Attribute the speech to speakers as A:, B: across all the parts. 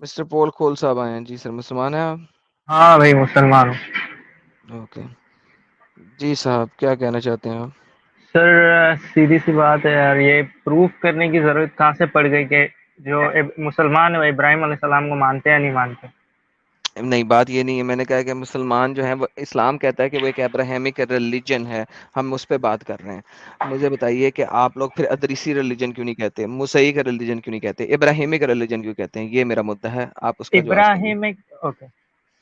A: Mister پول کھول صاحب آئے ہیں جی سر، مسلمان ہیں آپ؟
B: ہاں بھائی مسلمان ہوں.
A: اوکے جی صاحب، کیا کہنا چاہتے ہیں آپ؟
B: سر سیدھی سی بات ہے یار، یہ پروف کرنے کی ضرورت کہاں سے پڑ گئی کہ جو مسلمان ہے وہ ابراہیم علیہ السلام کو مانتے یا نہیں مانتے؟
A: نہیں، بات یہ نہیں ہے. میں نے کہا کہ مسلمان جو ہیں وہ، اسلام کہتا ہے کہ وہ ایک ابراہیمک ریلیجن ہے، ہم اس پہ بات کر رہے ہیں. مجھے بتائیے کہ آپ لوگ پھر ادریسی ریلیجن کیوں نہیں کہتے، موسیئی کا ریلیجن کیوں نہیں کہتے، ابراہیمک ریلیجن کیوں کہتے ہیں؟ یہ میرا مدعا ہے، آپ اس کا جواب چاہیے.
B: اوکے،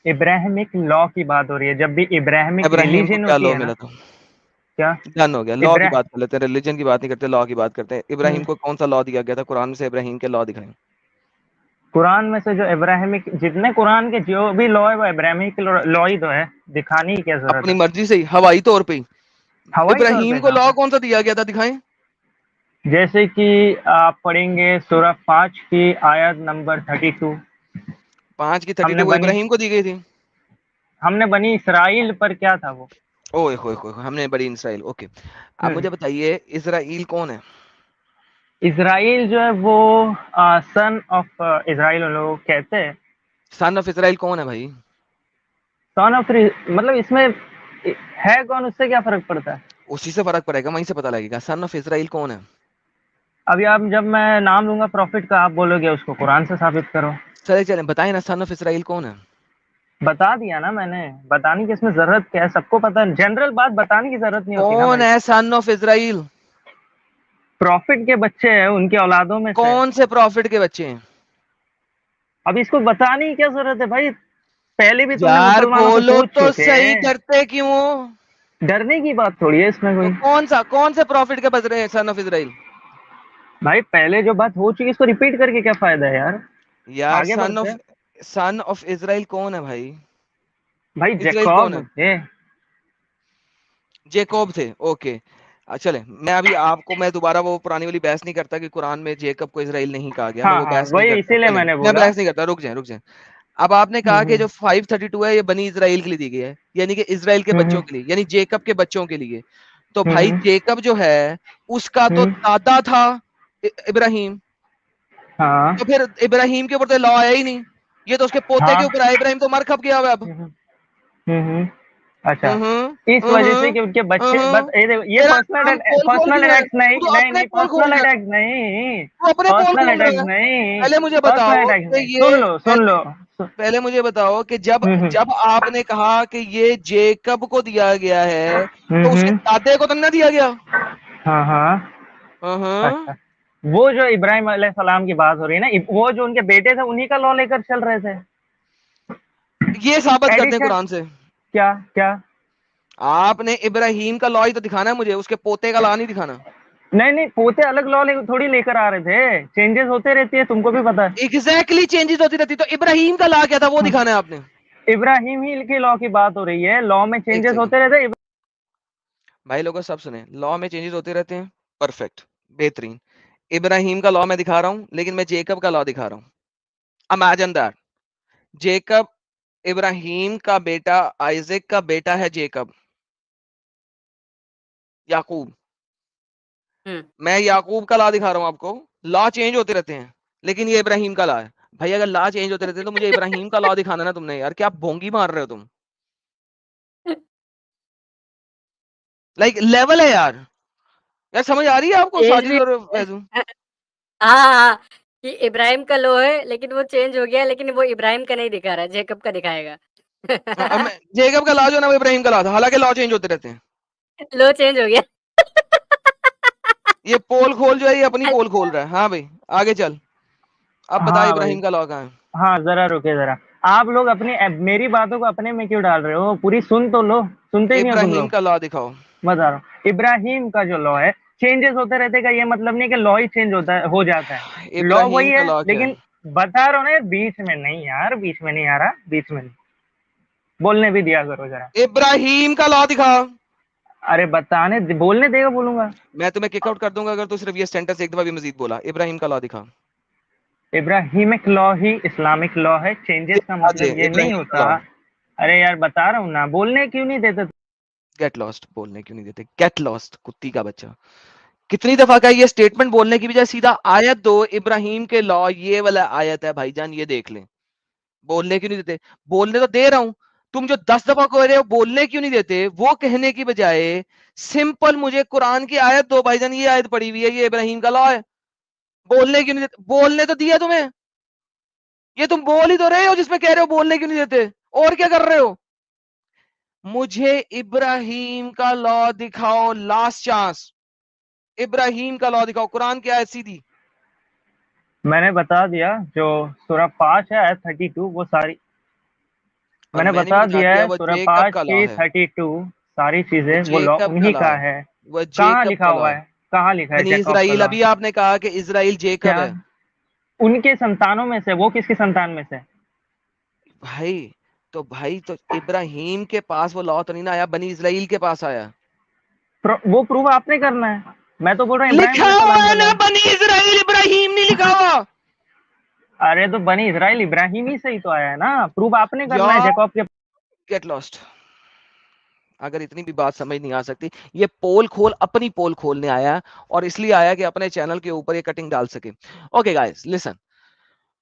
B: ابراہمک لا کی بات ہو رہی ہے. جب بھی ابراہمک
A: ابراہیم کو
B: ریلیجن
A: کیا
B: ہوتی
A: لا
B: ہے نا،
A: ملا تھا؟
B: کیا
A: ڈن ہو گیا، لا کی بات کر لیتے ہیں، ریلیجن کی بات نہیں کرتے، لا کی بات کرتے ہیں.
B: ہم،
A: ابراہیم کو کون سا لا دیا گیا تھا قرآن سے؟ ابراہیم کے لا دکھائیں.
B: قرآن میں سے جو ابراہمک جتنے قرآن کے جو بھی لا ہے وہ ابراہمک لا ہی تو ہے، دکھانے کی کیا ضرورت
A: اپنی
B: ہے؟
A: مرضی سے ہی ہوائی طور پہ ہی
B: ہوائی طور
A: ابراہیم
B: پہ
A: کو
B: کہاں
A: لا
B: پہ؟
A: کون سا دیا گیا تھا؟ دکھائیں.
B: جیسے کہ آپ پڑھیں گے سورہ 5 کی آیت نمبر 32.
A: 5 کی
B: ہم نے
A: 32 وہ
B: بنی
A: ابراہیم کو دی گئی تھی.
B: بنی اسرائیل پر کیا تھا وہ؟
A: اوئے ہوئے ہوئے، ہم نے بڑی اسرائیل. اوکے، اب
B: ہم،
A: مجھے بتائیے اسرائیل کون ہے؟
B: اسرائیل جو ہے وہ سن آف اسرائیل لوگ کہتے ہیں.
A: سن آف اسرائیل کون ہے بھائی؟
B: سن آف مطلب اس میں ہے کون، اس سے کیا فرق پڑتا ہے؟
A: اسی سے فرق پڑے گا، وہیں سے پتہ لگے گا. سن آف اسرائیل کون ہے؟
B: ابھی آپ جب میں نام لوں گا پروفٹ کا، آپ بولو گے اس کو قرآن سے ثابت کرو.
A: چلے چلیں بتائیں نا، سن آف اسرائیل کون ہے؟
B: بتا دیا نا میں نے، بتانے کی اس میں ضرورت کیا ہے؟ سب کو پتا ہے، جنرل بات بتانے کی ضرورت نہیں ہوتی نا
A: کون
B: بھائی.
A: ہے سن آف اسرائیل؟
B: پروفٹ کے بچے ہیں، ان کے اولادوں میں سے.
A: کون سے پروفٹ کے بچے ہیں؟
B: اب اس کو بتانے کی کیا ضرورت ہے بھائی؟ پہلے بھی تم نے
A: یار
B: مسلمانوں سے
A: بولو
B: پوچھ
A: تو
B: چکے
A: صحیح،
B: ہیں.
A: ڈرتے کیوں؟
B: ڈرنے کی بات تھوڑی ہے اس میں
A: تو
B: کوئی.
A: کون سے پروفٹ کے بچ رہے ہیں سن آف اسرائیل؟
B: بھائی پہلے جو بات ہو چکی اس کو ریپیٹ کر کے کیا فائدہ ہے یار؟
A: یار
B: آگے بڑھتے ہیں.
A: سن آف اسرائیل کون ہے بھائی؟
B: بھائی
A: اسرائیل کون
B: جیکوب
A: ہے؟
B: تھے.
A: جیکوب تھے. اوکے چلیں، میں ابھی آپ کو، میں دوبارہ وہ پرانی والی بحث نہیں کرتا کہ قرآن میں جیکب کو اسرائیل نہیں کہا گیا، میں
B: ہاں
A: وہ
B: ہاں،
A: بحث نہیں
B: وہی
A: کرتا.
B: اسی لیے
A: چلیں
B: میں نے
A: میں
B: بولا.
A: بحث نہیں کرتا، رک جائیں. اب آپ نے کہا کہ جو 532 ہے یہ بنی اسرائیل کے لیے دی گئی ہے، یعنی کہ اسرائیل کے بچوں کے لیے، یعنی جیکب کے بچوں کے لیے. تو بھائی جیکب جو ہے اس کا تو دادا تھا ابراہیم،
B: ہاں.
A: تو پھر ابراہیم کے اوپر تو لا آیا ہی نہیں، یہ تو اس کے پوتے
B: ہاں.
A: کے اوپر آیا. ابراہیم تو مر کھپ گیا ہوا اب.
B: اچھا،
A: ہوں
B: اس وجہ سے کہ ان کے بچے بس یہ
A: تیرا
B: پرسنل
A: نام کھول کھول
B: پرسنل
A: کیوں رہا ہے؟
B: اٹیکس نہیں
A: تو
B: نہیں
A: اپنے
B: نہیں
A: پول کھول
B: پرسنل
A: رہا ہے،
B: اٹیکس نہیں.
A: تو اپنے پول
B: پرسنل
A: کھول رہا
B: اٹیکس
A: ہے.
B: نہیں.
A: پہلے مجھے
B: پرسنل
A: بتاؤ
B: اٹیکس
A: کہ
B: نہیں.
A: یہ
B: سن لو.
A: پہلے مجھے بتاؤ کہ جب
B: ہوں
A: جب آپ نے کہا کہ یہ جیکب کو دیا گیا ہے تو اس کے
B: ہوں
A: دادے کو تو نہ دیا گیا؟
B: ہاں ہاں.
A: ہاں
B: اچھا، وہ جو ابراہیم علیہ السلام کی بات ہو رہی ہے نا، وہ جو ان کے بیٹے تھے انہی کا لا لے کر چل رہے تھے.
A: یہ ثابت کرتے ہیں
B: ایڈیشن
A: قرآن سے.
B: کیا کیا؟
A: آپ نے ابراہیم کا لا ہی تو دکھانا ہے مجھے، اس کے پوتے کا لا نہیں دکھانا.
B: نہیں نہیں، پوتے الگ لا تھوڑی لے کر آ رہے تھے، چینجز ہوتے رہتی ہے، تم کو بھی پتا ہے.
A: ایگزیکٹلی چینجز ہوتی رہتی. تو ابراہیم کا لا کیا تھا وہ دکھانا ہے آپ نے.
B: ابراہیم ہی کی لا کی بات ہو رہی ہے، لا میں
A: ایک
B: چینجز
A: سیکنڈ
B: ہوتے رہتے.
A: بھائی لوگوں سب سنیں، لا میں چینجز ہوتے رہتے ہیں. پرفیکٹ، بہترین. ابراہیم کا لا میں دکھا رہا ہوں، لیکن میں جیکب کا لا دکھا رہا ہوں. امیجن دیٹ جیکب ابراہیم کا بیٹا، آئزک کا بیٹا ہے جیکب، یعقوب. میں یعقوب کا لا دکھا رہا ہوں آپ کو. لا چینج ہوتے رہتے ہیں، لیکن یہ ابراہیم کا لا ہے. بھائی اگر لا چینج ہوتے رہتے ہیں تو مجھے ابراہیم کا لا دکھانا نا تم نے. یار کیا بھونگی مار رہے ہو تم؟ لائک لیول ہے یار. یار سمجھ آ رہی ہے آپ کو
C: چینج بھی
A: ساجد اور فیضو؟
C: ہاں ہاں، کہ ابراہیم کا لو ہے لیکن وہ چینج ہو گیا، لیکن وہ ابراہیم کا نہیں دکھا رہا، جیکب کا دکھائے گا.
A: جیکب کا لا جو نا وہ ابراہیم کا لا تھا، حالانکہ لا چینج ہوتے رہتے ہیں.
C: لو چینج ہو گیا.
A: یہ پول کھول جو ہے یہ اپنی پول کھول رہا ہے. ہاں بھائی آگے چل، اب بتا
B: ہاں بھائی،
A: ابراہیم کا لا کہاں ہے؟
B: ہاں ذرا رکے ذرا. آپ لوگ اپنی میری باتوں کو اپنے میں کیوں ڈال رہے ہو؟ پوری سن تو لو. سنتے نہیں ہو تم
A: ابراہیم
B: لوگ.
A: کا لا دکھاؤ.
B: بتا رہا ہوں، ابراہیم کا جو لا ہے چینجز ہوتے رہتے کا یہ مطلب نہیں کہ لا ہی چینج ہو جاتا ہے. لا
A: ابراہیم
B: وہی
A: کا
B: ہے،
A: لا کیا
B: لیکن بتا رہا ہوں نا، بیچ میں نہیں یار، بیچ میں نہیں آ رہا، بیچ میں نہیں بولنے بھی دیا کرو ذرا.
A: ہے؟ ابراہیم کا لا دکھا.
B: ارے بتانے بولنے دے گا، بولوں گا.
A: میں تمہیں کک آؤٹ کر دوں گا اگر تو صرف یہ سینٹنس ایک دفعہ بھی مزید بولا. ابراہیم کا لا دکھا.
B: ابراہیمک لا ہی اسلامک لا ہے، چینجز کا
A: آجے
B: مطلب یہ نہیں
A: ابراہیم کا
B: ہوتا.
A: لا.
B: ارے یار بتا رہا ہوں نا، بولنے کیوں نہیں دیتے؟
A: گیٹ لاسٹ بولنے کیوں نہیں دیتے؟ گیٹ لاسٹ کتی کا بچہ. کتنی دفعہ کا یہ اسٹیٹمنٹ بولنے کی بجائے سیدھا آیت دو, ابراہیم کے لا یہ والا آیت ہے بھائی جان, یہ دیکھ لیں. بولنے کیوں نہیں دیتے؟ بولنے تو دے رہا ہوں, تم جو 10 دفعہ کہہ رہے ہو بولنے کیوں نہیں دیتے, وہ کہنے کی بجائے سمپل مجھے قرآن کی آیت دو بھائی جان, یہ آیت پڑی ہوئی ہے, یہ ابراہیم کا لا ہے. بولنے کیوں نہیں دیتے؟ بولنے تو دیا تمہیں, یہ تم بول ہی تو رہے ہو جس میں کہہ رہے ہو بولنے کیوں نہیں دیتے, اور کیا کر رہے ہو؟ مجھے ابراہیم کا لا دکھاؤ, لاسٹ چانس, ابراہیم کا لا دکھاؤ, قرآن کی آیت سیدھی.
B: میں نے بتا دیا جو سورہ 5 ہے آیت 32 وہ ساری
A: اور
B: میں نے
A: میں نے بھی
B: بتا دیا ہے
A: وہ
B: سورہ
A: جیکب
B: 5
A: کا لا
B: کی
A: ہے,
B: 32 ساری چیزیں
A: وہ
B: وہ لا
A: جیکب کا
B: انہی
A: لا
B: کا
A: ہے,
B: ہے.
A: وہ
B: کہاں
A: جیکب
B: لکھا
A: کا لا
B: ہوا
A: ہے.
B: ہے؟ کہاں لکھا ہے
A: بنی
B: جیکب کا
A: اسرائیل,
B: لا؟
A: ابھی آپ نے کہا کہ اسرائیل جیکب
B: کیا
A: ہے.
B: ان کے سنتانوں میں سے؟ وہ کس کی سنتان میں سے؟
A: بھائی تو ابراہیم کے پاس وہ لا تو نہیں نا آیا, بنی اسرائیل کے پاس آیا.
B: وہ پروف آپ نے کرنا ہے. میں تو بول رہا ہوں ابراہیم
A: لکھا
B: علیہ
A: ہوا
B: السلام
A: ہے
B: کا لا.
A: نا بنی اسرائیل, ابراہیم نہیں لکھا ہوا.
B: ارے تو بنی اسرائیل ابراہیم ہی سے ہی تو آیا ہے نا, پروف آپ نے کرنا ہے
A: یا
B: جیکب کے.
A: Get lost. اگر اتنی بھی بات سمجھ نہیں آ سکتی, یہ پول کھول, اپنی پول کھولنے آیا, اور اس لیے آیا کہ اپنے چینل کے اوپر یہ کٹنگ ڈال سکے. اوکے گائز لسن,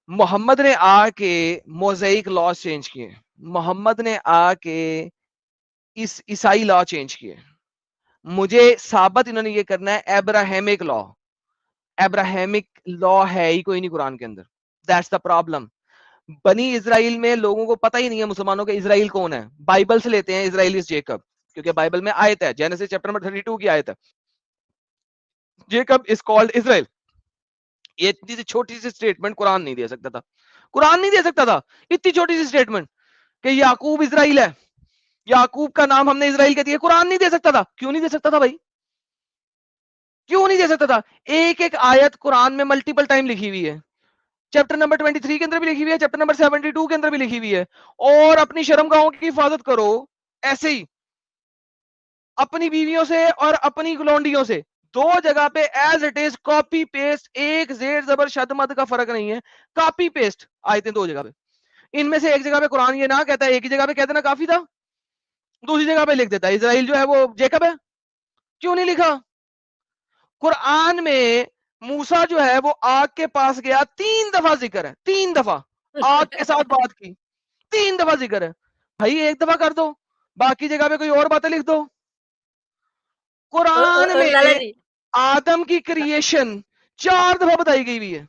A: محمد نے آ کے موزیک لا چینج کیے, محمد نے آ کے عیسائی لا چینج کیے. مجھے ثابت انہوں نے یہ کرنا ہے ابراہیمک لا. ابراہیمک لا ہے ہی کوئی نہیں قرآن کے اندر. That's the problem. بنی اسرائیل میں لوگوں کو پتہ ہی نہیں ہے مسلمانوں کے اسرائیل کون ہے. بائبل سے لیتے ہیں اسرائیل از جیکب, کیونکہ بائبل میں آیت ہے, جینیسس چیپٹر نمبر 32 کی آیت ہے, جیکب از کالڈ اسرائیل. یہ اتنی سی چھوٹی سی اسٹیٹمنٹ قرآن نہیں دے سکتا تھا, قرآن نہیں دے سکتا تھا اتنی چھوٹی سی اسٹیٹمنٹ کہ یعقوب اسرائیل ہے, یعقوب کا نام ہم نے اسرائیل کے دیا. قرآن نہیں دے سکتا تھا. کیوں نہیں دے سکتا تھا بھائی, کیوں نہیں دے سکتا تھا؟ ایک ایک آیت قرآن میں ملٹیپل ٹائم لکھی ہوئی ہے, چیپٹر نمبر 23 کے اندر بھی لکھی ہوئی ہے, چیپٹر نمبر 72 کے اندر بھی لکھی ہوئی ہے. اور اپنی شرم گاہوں کی حفاظت کرو ایسے ہی, اپنی بیویوں سے اور اپنی گلونڈیوں سے. دو جگہ پہ as it is copy paste, ایک زیر زبر شد مد کا فرق نہیں ہے, کاپی پیسٹ آیتیں دو جگہ پہ. ان میں سے ایک جگہ پہ قرآن یہ نہ کہتا ہے, ایک ہی جگہ پہ کہتے نا کافی تھا, دوسری جگہ پہ لکھ دیتا ہے اسرائیل جو ہے وہ جیکب ہے. کیوں نہیں لکھا؟ قرآن میں موسیٰ جو ہے وہ آگ کے پاس گیا, 3 دفعہ ذکر ہے, 3 دفعہ آگ کے ساتھ بات کی, 3 دفعہ ذکر ہے. بھائی ایک دفعہ کر دو, باقی جگہ پہ کوئی اور باتیں لکھ دو. قرآن
C: اور
A: میں
C: لالا جی,
A: آدم کی کریشن 4 دفعہ بتائی گئی ہوئی ہے.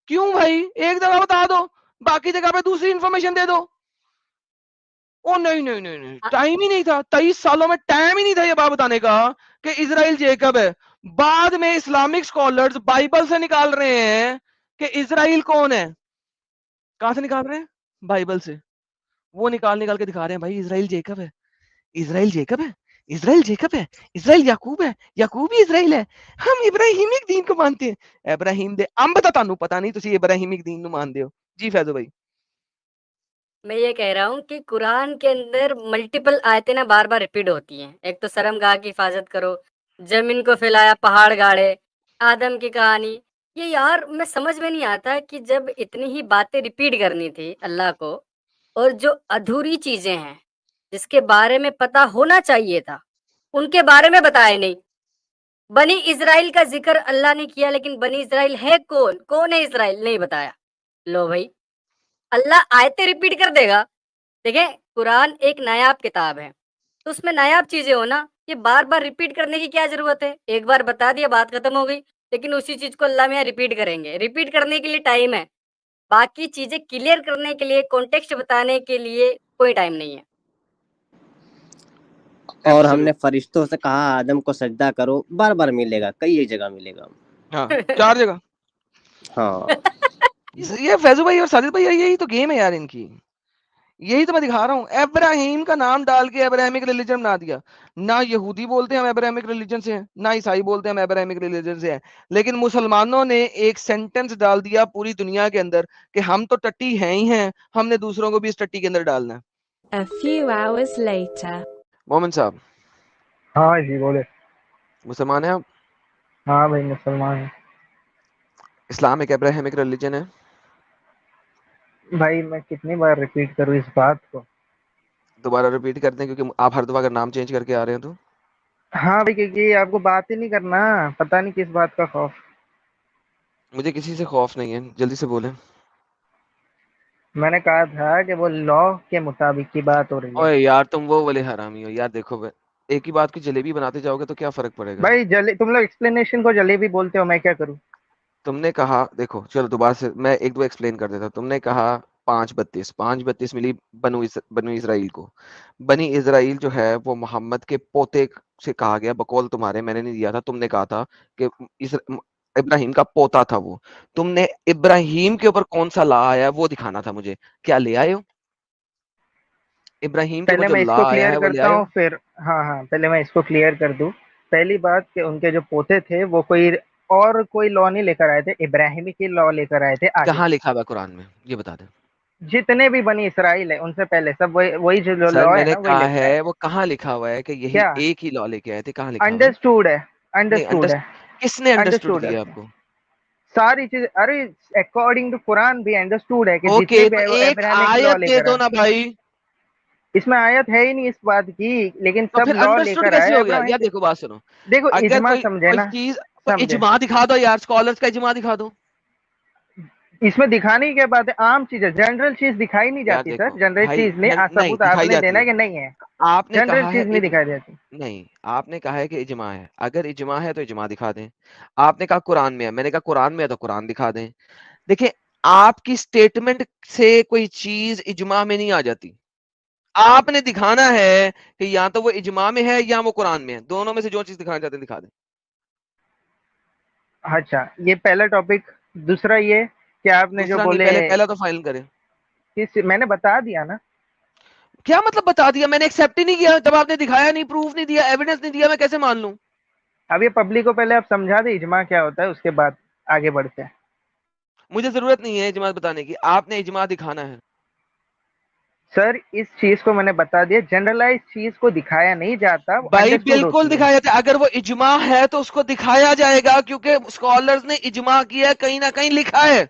A: کیوں بھائی, ایک دفعہ بتا دو, باقی جگہ پہ دوسری انفارمیشن دے دو. او نہیں نہیں نہیں نہیں, ٹائم ہی نہیں تھا, 23 سالوں میں ٹائم ہی نہیں تھا یہ بات بتانے کا کہ اسرائیل جیکب ہے. بعد میں اسلامک سکولرز بائبل سے نکال رہے ہیں کہ اسرائیل کون ہے. کہاں سے نکال رہے ہیں؟ بائبل سے. وہ نکال کے دکھا رہے ہیں بھائی اسرائیل جیکب ہے, اسرائیل جیکب ہے, اسرائیل جیکب ہے, اسرائیل یعقوب ہے, یعقوب ہی اسرائیل ہے, ہم ابراہیمک دین کو مانتے ہیں. ابراہیم دے ام بتا تانوں پتہ نہیں تسی ابراہیمک دین نو مان دیو. جی فیضو بھائی.
C: میں یہ کہہ رہا ہوں کہ قرآن کے اندر ملٹیپل آیتیں نا بار بار ریپیٹ ہوتی ہیں. ایک تو شرم گاہ کی حفاظت کرو, زمین کو پھیلایا پہاڑ گاڑے, آدم کی کہانی. یہ یار میں سمجھ میں نہیں آتا کہ جب اتنی ہی باتیں ریپیٹ کرنی تھی اللہ کو, اور جو ادھوری چیزیں ہیں جس کے بارے میں پتا ہونا چاہیے تھا ان کے بارے میں بتائے نہیں. بنی اسرائیل کا ذکر اللہ نے کیا, لیکن بنی اسرائیل ہے کون, کون ہے اسرائیل, نہیں بتایا. لو بھائی, اللہ آیتیں ریپیٹ کر دے گا. دیکھیں قرآن ایک نایاب کتاب ہے, تو اس میں نایاب چیزیں ہو نا, یہ بار بار ریپیٹ کرنے کی کیا ضرورت ہے؟ ایک بار بتا دیا بات ختم ہو گئی. لیکن اسی چیز کو اللہ میں یہاں ریپیٹ کریں گے. ریپیٹ کرنے کے لیے ٹائم ہے, باقی چیزیں کلیئر کرنے کے لیے, کانٹیکسٹ بتانے کے لیے کوئی ٹائم نہیں ہے.
D: اور ہم نے فرشتوں سے کہا آدم کو سجدہ کرو, بار بار ملے گا, کئی ایک جگہ ملے گا.
A: ہاں 4 جگہ.
D: ہاں
A: یہ فیضو بھائی اور ساجد بھائی یہی تو گیم ہے یار ان کی, یہی تو میں دکھا رہا ہوں. ابراہیم کا نام ڈال کے ابراہیمک ریلیجن بنا دیا. نہ یہودی بولتے ہیں ہم ابراہیمک ریلیجن سے ہیں, نہ عیسائی بولتے ہیں ہم ابراہیمک ریلیجن سے ہیں, لیکن مسلمانوں نے ایک سینٹنس ڈال دیا پوری دنیا کے اندر کہ ہم تو ٹٹی ہیں ہی ہیں, ہم نے دوسروں کو بھی اس ٹٹی کے اندر ڈالنا ہے.
E: A few hours later.
A: مومن صاحب
B: ہاں جی بولے.
A: مسلمان ہیں آپ؟
B: ہاں بھائی مسلمان ہیں.
A: اسلام ایک ابراہیمک ریلیجن ہے.
B: بھائی میں کتنی بار ریپیٹ کروں اس بات کو؟
A: دوبارہ ریپیٹ کرتے ہیں کیونکہ آپ ہر دفعہ اگر نام چینج کر کے آ رہے ہیں تو
B: ہاں بھائی کیونکہ آپ کو بات ہی نہیں کرنا، پتہ نہیں کس بات کا خوف.
A: مجھے کسی سے خوف نہیں ہے، جلدی سے بولیں.
B: میں نے کہا تھا کہ وہ لا کے مطابق کی بات ہو رہی ہے.
A: اوے یار تم وہ والے حرامی ہو یار. دیکھو ایک ہی بات کی جلیبی بناتے جاؤ گے تو کیا فرق پڑے گا؟
B: بھائی تم لوگ ایکسپلینیشن کو جلیبی بولتے ہو، میں کیا کروں؟
A: تم نے کہا، دیکھو چلو دوبارہ سے میں ایک دو ایکسپلین کر دیتا. تم نے کہا 5:32 ملی بنو اسرائیل کو. بنی اسرائیل جو ہے وہ محمد کے پوتے سے کہا گیا، بقول تمہارے، میں نے نہیں دیا تھا، تم نے کہا تھا کہ ابراہیم کا پوتا تھا وہ. تم نے ابراہیم کے اوپر کون سا لا آیا وہ دکھانا تھا مجھے. کیا لے آئے ہو؟ ابراہیم کے اوپر
B: پہلے
A: جو
B: میں اس
A: لا
B: کو
A: آیا
B: کلیئر
A: ہے وہ لے
B: کرتا
A: آئے ہو؟
B: ہوں پھر. ہاں پہلے میں اس کو کلیئر کر دوں. پہلی بات کہ ان کے جو پوتے تھے وہ کوئی لا نہیں لے کر آئے تھے، ابراہیمی کی لا لے کر آئے تھے آگے.
A: کہاں لکھا ہوا ہے قرآن میں یہ بتا دیں.
B: جتنے بھی بنی اسرائیل ہے ان سے پہلے سب وہی جو
A: سر
B: لا
A: میں
B: ہے
A: نے
B: نا وہی لے
A: کہا
B: کر آئے.
A: ہے وہ کہاں لکھا ہوا ہے کہ یہی
B: کیا
A: ایک ہی لا لے کے آئے تھے؟ کہاں لکھا ہوا ہے؟
B: انڈرسٹوڈ ہے،
A: نہیں
B: انڈرسٹوڈ ہے،
A: کس نے انڈرسٹوڈ
B: انڈرسٹوڈ ہے.
A: کیا آپ کو؟
B: ساری چیز ارے اکارڈنگ ٹو قرآن بھی انڈرسٹوڈ ہے کہ
A: اوکے
B: جتنے
A: تو
B: بھی
A: ایک
B: ابراہمک لا
A: آیت
B: لے
A: دے
B: کر
A: دو
B: آئے.
A: نا بھائی.
B: اس میں آیت ہے ہی نہیں اس بات کی، لیکن
A: تو
B: سب
A: پھر
B: لا لے
A: انڈرسٹوڈ
B: کر
A: کیسے
B: آئے
A: ہو گیا
B: ابراہیم
A: یار؟
B: سے.
A: دیکھو بات سنو،
B: دیکھو
A: اگر
B: اجماع سمجھے
A: کوئی
B: نا،
A: چیز تو
B: سمجھے.
A: اجماع دکھا دو یار، اسکالرز کا اجماع دکھا دو.
B: اس میں دکھانے کی کیا بات ہے؟ عام چیز ہے، جنرل چیز دکھائی نہیں
A: یار
B: جاتی سر.
A: دیکھو
B: جنرل
A: بھائی
B: چیز نہیں،
A: نہیں
B: ثبوت آپ
A: دکھائی
B: نے
A: جاتی
B: دینا
A: ہے.
B: ہے کہ نہیں ہے.
A: آپ نے
B: جنرل
A: کہا ہے
B: چیز نہیں دکھائی جاتی.
A: نہیں، آپ نے کہا ہے کہ اجماع ہے. اگر اجماع ہے تو اجماع دکھا دیں. آپ نے کہا قرآن میں ہے، میں نے کہا قرآن میں ہے تو قرآن دکھا دیں. دیکھیں آپ کی سٹیٹمنٹ سے کوئی چیز اجماع میں نہیں آ جاتی. آپ نے دکھانا ہے کہ یا تو وہ اجماع میں ہے یا وہ قرآن میں ہے، دونوں میں سے جو چیز دکھانا چاہتے ہیں دکھا دیں.
B: اچھا یہ پہلا ٹاپک. دوسرا یہ کہ آپ نے جو
A: دوسرا نہیں،
B: بولے
A: پہلا تو فائنل کریں.
B: میں نے بتا دیا نا.
A: کیا مطلب بتا دیا؟ میں نے ایکسیپٹ ہی نہیں کیا. جب آپ نے دکھایا نہیں، پروف نہیں دیا، ایویڈنس نہیں دیا، میں کیسے مان لوں؟
B: اب یہ پبلک کو پہلے آپ سمجھا دیں اجماع کیا ہوتا ہے، اس کے بعد آگے بڑھتے ہیں.
A: مجھے ضرورت نہیں ہے اجماع بتانے کی، آپ نے اجماع دکھانا ہے.
B: سر اس چیز کو میں نے بتا دیا، جنرلائز چیز کو دکھایا نہیں جاتا، وہ
A: بھائی
B: انڈرسٹوڈ
A: بالکل
B: ہوتی ہے.
A: دکھایا جاتا ہے. اگر وہ اجماع ہے تو اس کو دکھایا جائے گا، کیونکہ اسکالرز نے اجماع کیا ہے، کہیں نہ کہیں لکھا ہے.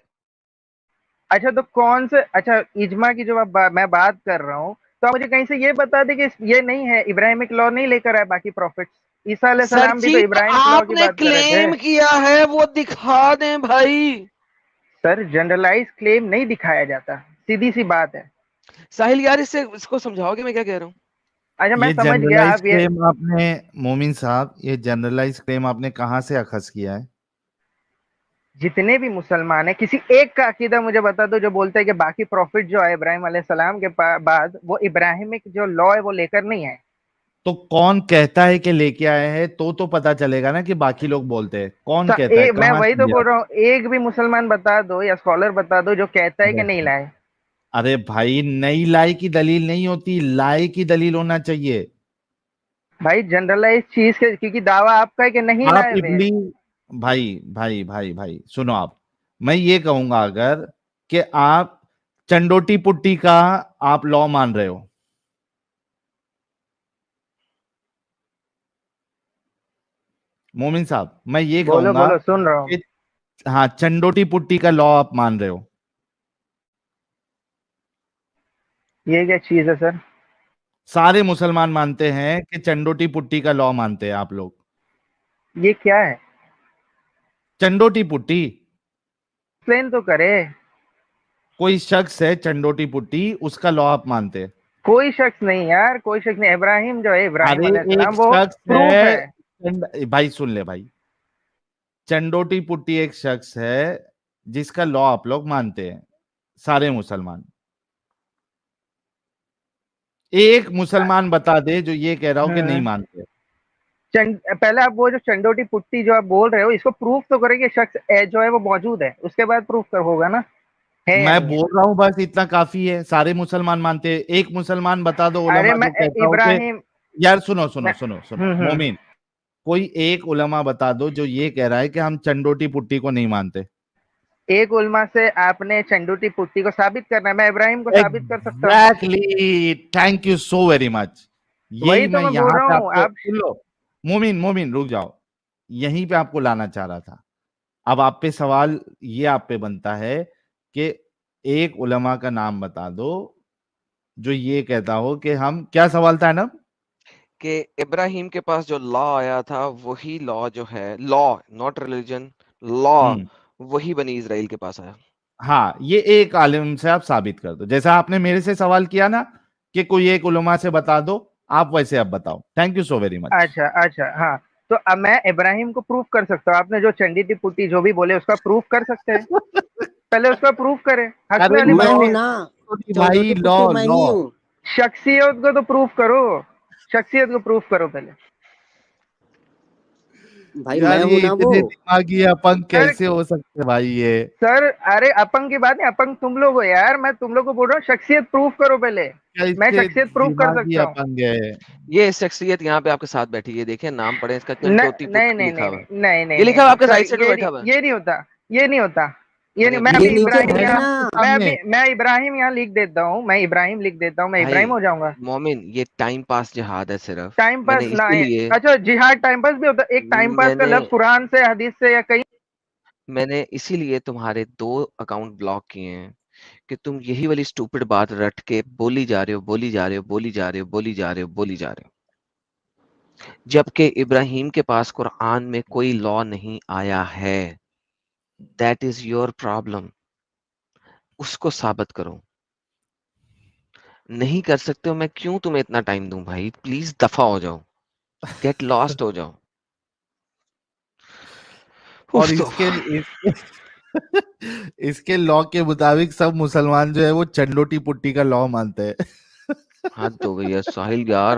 B: اچھا تو کون سے، اچھا اجماع کی جو میں بات کر رہا ہوں تو آپ مجھے کہیں سے یہ بتا دیں کہ یہ نہیں ہے، ابراہیمک لا نہیں لے کر آئے باقی پروفٹس. عیسیٰ علیہ
A: سر
B: السلام بھی
A: جی
B: تو
A: تو
B: ابراہیمک لا
A: آپ
B: کی
A: نے
B: بات کر رہے تھے.
A: کلیم کیا ہے وہ دکھا دیں بھائی.
B: سر جنرلائز کلیم نہیں دکھایا جاتا، سیدھی سی بات ہے.
A: ساحل یار اس کو سمجھاؤ گے میں کیا کہہ رہا ہوں؟
B: اچھا میں
F: یہ
B: سمجھ گیا
F: جنرلائز
B: آپ یہ.
F: کلیم آپ نے مومن صاحب، یہ جنرلائز کلیم آپ نے کہاں سے اخذ کیا ہے؟
B: جتنے بھی مسلمان ہیں کسی ایک کا عقیدہ مجھے بتا دو جو بولتا ہے کہ باقی پروفٹ جو ہے ابراہیم علیہ السلام کے بعد وہ ابراہیمک جو لا ہے وہ لے کر نہیں آئے.
F: تو کون کہتا ہے کہ لے کے آئے ہیں؟ تو پتا چلے گا نا کہ باقی لوگ بولتے ہیں. کون کہتا ہے؟
B: میں
F: کہاں
B: وہی
F: سے
B: تو
F: لیا؟
B: بول رہا ہوں، ایک بھی مسلمان بتا دو یا اسکالر بتا دو جو کہتا ہے کہ نہیں لائے.
F: ارے بھائی نئی لائے کی دلیل نہیں ہوتی، لائے کی دلیل ہونا چاہیے.
B: بھائی جنرلائز چیز کے کیونکہ دعویٰ آپ کا ہے کہ نہیں
F: آپ
B: لائے ہوئے.
F: ابلی بھائی سنو. آپ میں یہ کہوں گا اگر کہ آپ چنڈوٹی پٹی کا آپ لا مان رہے ہو، مومن صاحب میں یہ
B: بولو
F: کہوں گا
B: بولو سن رہا ہوں.
F: کہ ہاں چنڈوٹی پٹی کا لا آپ مان رہے ہو.
B: یہ کیا چیز ہے سر؟
F: سارے مسلمان مانتے ہیں کہ چنڈوٹی پٹی کا لا مانتے ہیں آپ لوگ.
B: یہ کیا ہے؟
F: چنڈوٹی پٹی
B: ایکسپلین تو کرے.
F: کوئی شخص ہے چنڈوٹی پٹی، اس کا لا آپ مانتے ہیں.
B: کوئی شخص نہیں یار، کوئی شخص نہیں. ابراہیم جو ہے ابراہیم
F: ارے
B: علیہ
F: ایک
B: السلام وہ
F: شخص
B: پروف ہے.
F: بھائی سن لے بھائی، چنڈوٹی پٹی ایک شخص ہے جس کا لا آپ لوگ مانتے ہیں سارے مسلمان. ایک مسلمان بتا دے جو یہ کہہ رہا ہو کہ نہیں مانتے.
B: پہلے آپ وہ جو چنڈوٹی پٹی جو آپ بول رہے ہو اس کو پروف تو کرے کہ شخص جو ہے وہ موجود ہے، اس کے بعد پروف ہوگا نا ہے یا
F: میں
B: نہیں ہے.
F: بول رہا ہوں بس اتنا کافی ہے. سارے مسلمان مانتے ہیں. ایک مسلمان بتا دو
B: ارے
F: علماء
B: میں
F: جو کہتا ہو کہ
B: ابراہیم
F: یار سنو
B: میں
F: مومن، کوئی ایک علماء بتا دو جو یہ کہہ رہا ہے کہ ہم چنڈوٹی پٹی کو نہیں مانتے.
B: ایک علماء سے آپ نے چنڈوٹی پٹی کو ثابت کرنا ہے، میں ابراہیم کو ثابت کر سکتا ہوں.
F: Exactly, thank you so very much.
B: وہی
F: یہی
B: تو
F: میں
B: بول
F: یہاں
B: رہا
F: پہ آپ
B: ہوں.
F: کو
B: آپ
F: سن لو. مومن رک جاؤ، یہیں پہ آپ کو لانا چاہ رہا تھا. اب آپ پہ سوال یہ آپ پہ بنتا ہے کہ ایک علماء کا نام بتا دو جو یہ کہتا ہو کہ ہم، کیا سوال تھا نا
A: کہ ابراہیم کے پاس جو لا آیا تھا وہی لا جو ہے، لا ناٹ ریلیجن، لا وہی بنی اسرائیل کے پاس آیا.
F: ہاں یہ ایک عالم سے آپ ثابت کر دو، جیسا آپ نے میرے سے سوال کیا نا کہ کوئی ایک علماء سے بتا دو، آپ ویسے اب بتاؤ. Thank you so very much.
B: اچھا ہاں، تو اب میں ابراہیم کو پروف کر سکتا ہوں. آپ نے جو چنڈی ٹی پٹی جو بھی بولے اس کا پروف کر سکتے ہیں، پہلے اس کا پروف کرے.
F: ارے
B: علی
D: میں ہوں
B: بھائی
D: نا،
F: بھائی
D: چودوٹی
F: لا
D: پٹی میں ہی ہوں.
B: شخصیت کو تو پروف کرو، شخصیت کو پروف کرو پہلے.
D: بھائی
F: یار
D: میں ہوں
F: یہ
D: نا وہ.
F: اتنے دماغی اپنگ کیسے ہو سکتے بھائی یہ؟
B: سر ارے اپنگ کی بات نہیں، اپنگ تم لوگ ہو یار، میں تم لوگ کو بول رہا ہوں شخصیت پروف کرو پہلے. میں
F: کیسے
B: شخصیت پروف کر
F: دماغی
B: سکتا ہوں.
F: اپنگ ہے؟
A: یہ شخصیت یہاں پہ آپ کے ساتھ بیٹھی ہے، دیکھیں نام پڑھیں اس کا، چنٹوتی پٹی لکھا ہوا ہے.
B: نہیں
A: یہ لکھا ہوا آپ کے رائٹ سائڈ پہ بیٹھا ہوا ہے.
B: یہ نہیں ہوتا، یہ نہیں ہوتا، یہ نہیں. میں
A: ارے
D: یہ
B: ابھی
D: نیچے
B: ابراہیم
D: ہے
B: یہاں،
D: نا.
F: سامنے
B: میں ابراہیم یہاں لکھ دیتا ہوں، میں ابراہیم لکھ دیتا ہوں، میں ابراہیم ہو جاؤں گا.
A: مومن یہ ٹائم پاس جہاد ہے صرف.
B: ٹائم
A: میں
B: پاس
A: نے
B: نہ،
A: اسی لیے
B: اچھا جہاد ٹائم پاس بھی ہوتا ہے. ایک ٹائم پاس کا لفظ قرآن سے، حدیث سے یا کہیں.
A: میں نے اسی لیے تمہارے 2 اکاؤنٹ بلاک کیے ہیں کہ تم یہی والی اسٹوپڈ بات رٹ کے بولی جا رہے ہو، بولی جا رہے ہو، بولی جا رہے ہو، بولی جا رہے ہو، بولی جا رہے ہو، جبکہ ابراہیم کے پاس قرآن میں کوئی لا نہیں آیا ہے. That is your problem. اس کو ثابت کرو. نہیں کر سکتے ہو، میں کیوں تمہیں اتنا ٹائم دوں بھائی؟ پلیز دفع ہو جاؤ، گیٹ لاسٹ ہو جاؤ.
F: اور اس کے لا کے مطابق سب مسلمان جو ہے وہ چنڈوٹی پٹی کا لا مانتے ہیں.
A: حد ہو گئی ہے ساحل یار،